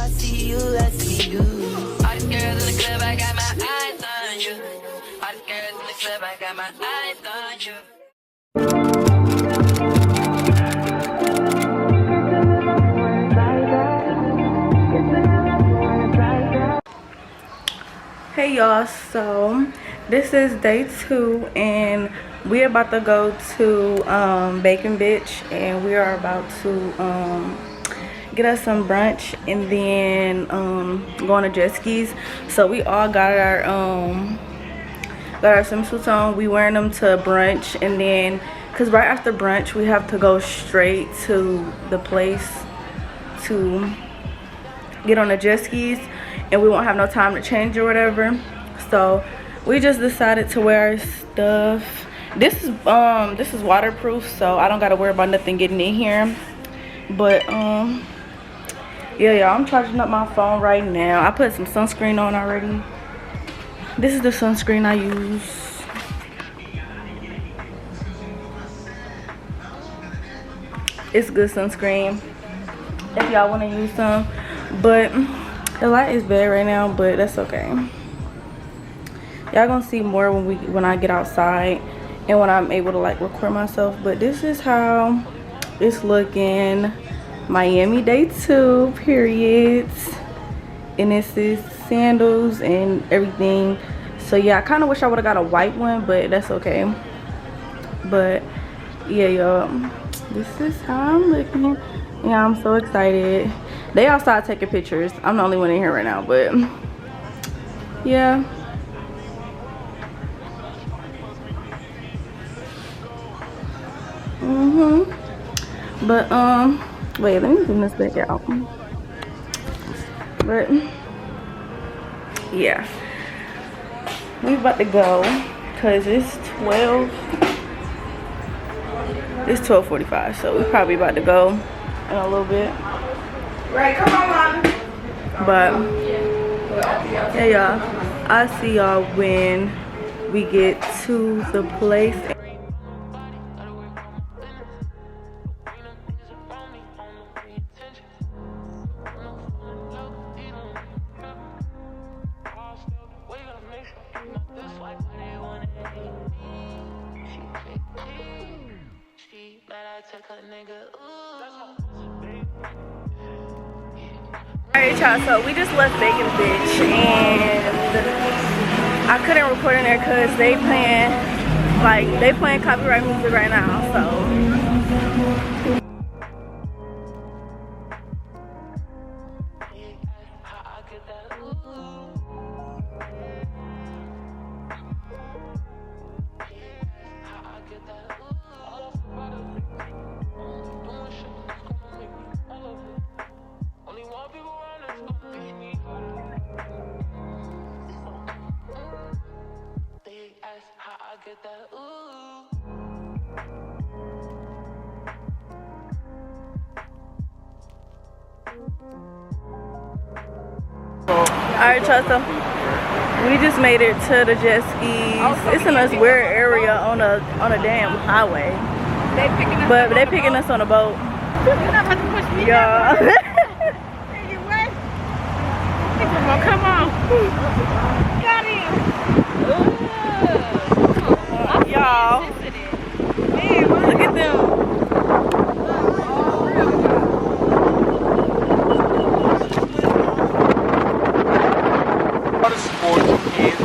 I see you, I see you. All the girls in the club, I got my eyes on you. All the girls in the club, I got my eyes on you. Hey y'all, so this is day 2 and we're about to go to Bacon Bitch, and we are about to get us some brunch and then go on the jet skis. So we all got our swimsuits on. We wearing them to brunch, and then because right after brunch we have to go straight to the place to get on the jet skis, and we won't have no time to change or whatever. So we just decided to wear our stuff. This is waterproof, so I don't gotta worry about nothing getting in here. But yeah, y'all, I'm charging up my phone right now. I put some sunscreen on already. This is the sunscreen I use. It's good sunscreen if y'all want to use some, but the light is bad right now, but that's okay. Y'all gonna see more when I get outside and when I'm able to like record myself. But this is how it's looking. Miami day 2, period. And this is sandals and everything. So yeah, I kind of wish I would have got a white one, but that's okay. But yeah, y'all, this is how I'm looking. Yeah, I'm so excited. They all started taking pictures. I'm the only one in here right now, but yeah. But wait, let me zoom this back out. But yeah, we about to go because it's 12:45, so we probably about to go in a little bit. Right, come on, Mom. But yeah, y'all, I'll see y'all when we get to the place. Alright y'all, so we just left Bacon Bitch and I couldn't record in there because they playing copyright music right now, so alright y'all, so we just made it to the jet skis. It's in this weird area on a damn highway. But they picking us on a boat. You're not about to push me. Yeah. You what? Come on. Got him. Y'all, look at them. Sport, you can't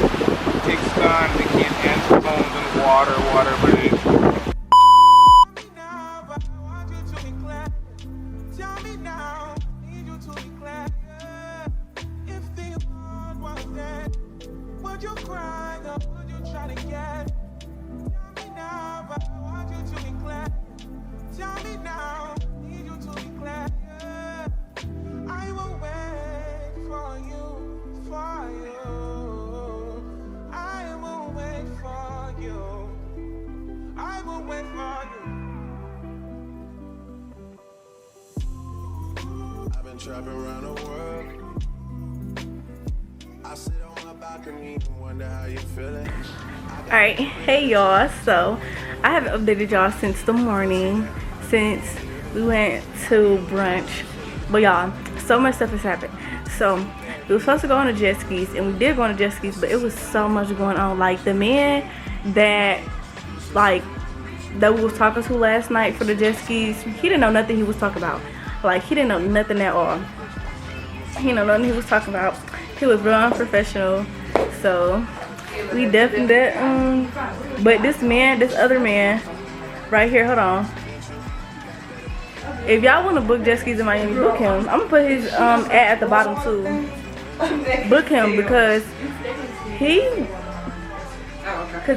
take stuns, you can't answer phones in the water, whatever it is. Trapping around the world. I sit on my balcony and wonder how you feeling. Alright, hey y'all, so I haven't updated y'all since the morning, since we went to brunch. But y'all, so much stuff has happened. So we were supposed to go on the jet skis, and we did go on the jet skis, but it was so much going on. Like the man that we was talking to last night for the jet skis, he didn't know nothing he was talking about. Like he didn't know nothing at all. He didn't know nothing he was talking about. He was real unprofessional. So we definitely but this other man right here, hold on. If y'all want to book jet skis in Miami, book him. I'm gonna put his ad at the bottom too. Book him because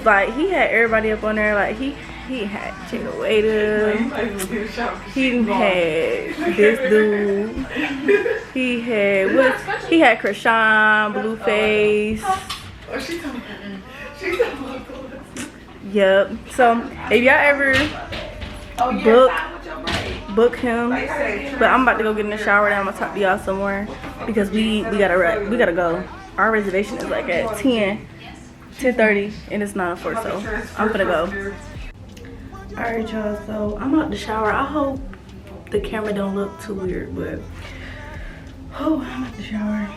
like he had everybody up on there. Like he had Chicken Vaedior. He had this dude. He had Grwm, Blueface. Yep. So if y'all ever book him, but I'm about to go get in the shower and I'm gonna talk to y'all some more because we gotta go. Our reservation is like at 10:30 and it's 9:04, so I'm gonna go. Alright y'all, so I'm out the shower. I hope the camera don't look too weird, but oh, I'm out the shower.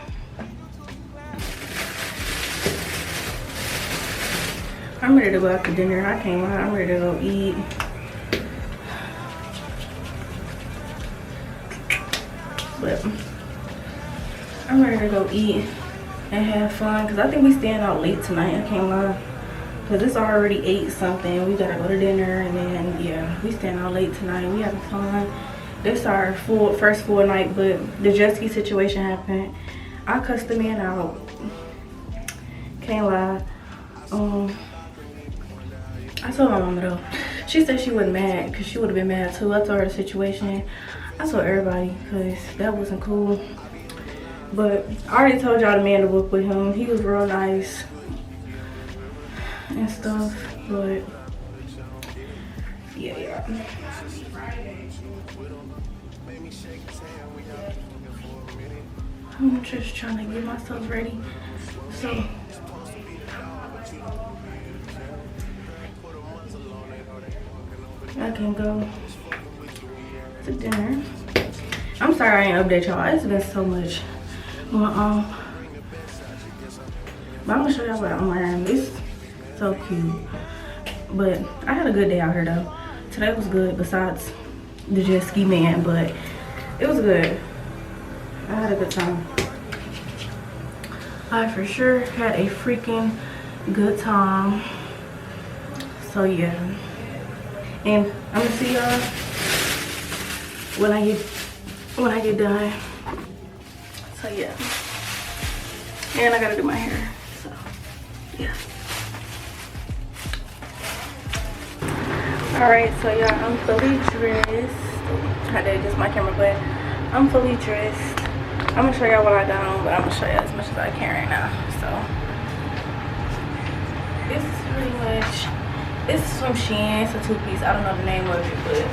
I'm ready to go out to dinner. I can't lie, I'm ready to go eat. But I'm ready to go eat and have fun because I think we staying out late tonight. I can't lie, because it's already 8 something. We gotta go to dinner, and then yeah, we staying out late tonight. We having fun. This is our first full night, but the jet ski situation happened. I cussed the man out. Can't lie. I told my mama though. She said she wasn't mad because she would have been mad too. I told her the situation. I told everybody because that wasn't cool. But I already told y'all the man to book with him. He was real nice and stuff. But yeah. I'm just trying to get myself ready. So I can go to dinner. I'm sorry I ain't update y'all. It's been so much going on. But I'm gonna show y'all what I'm wearing. It's so cute. But I had a good day out here though. Today was good besides the jet ski man, but it was good. I had a good time. I for sure had a freaking good time. So yeah. And I'm gonna see y'all when I get done. So yeah. And I gotta do my hair. So yeah. Alright, so y'all, I'm fully dressed. I did just my camera, but I'm fully dressed. I'm gonna show y'all what I got on, but I'm gonna show y'all as much as I can right now. So this is pretty much, it's from Shein. It's a 2-piece. I don't know the name of it, but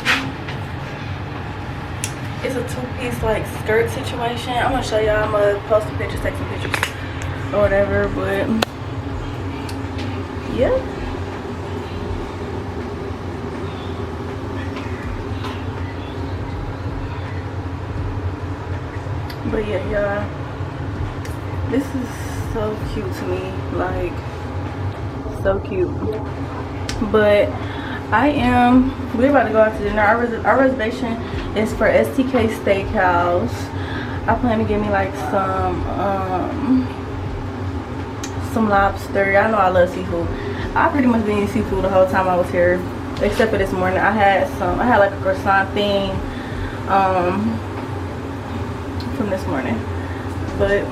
it's a 2-piece like skirt situation. I'm gonna show y'all. I'm gonna post some pictures, take some pictures or whatever, but yeah. But yeah, y'all, this is so cute to me, like so cute. But we're about to go out to dinner. Our reservation is for STK Steakhouse. I plan to get me like some lobster. Y'all know I love seafood. I pretty much been eating seafood the whole time I was here, except for this morning. I had like a croissant thing from this morning, but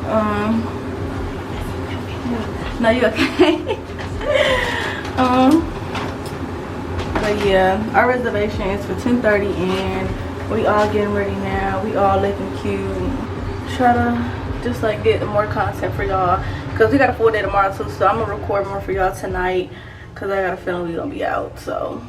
no, you okay? But yeah, our reservation is for 10:30 and we all getting ready now. We all looking cute. Try to just like get more content for y'all because we got a full day tomorrow too, so I'm gonna record more for y'all tonight because I got a feeling we gonna be out. So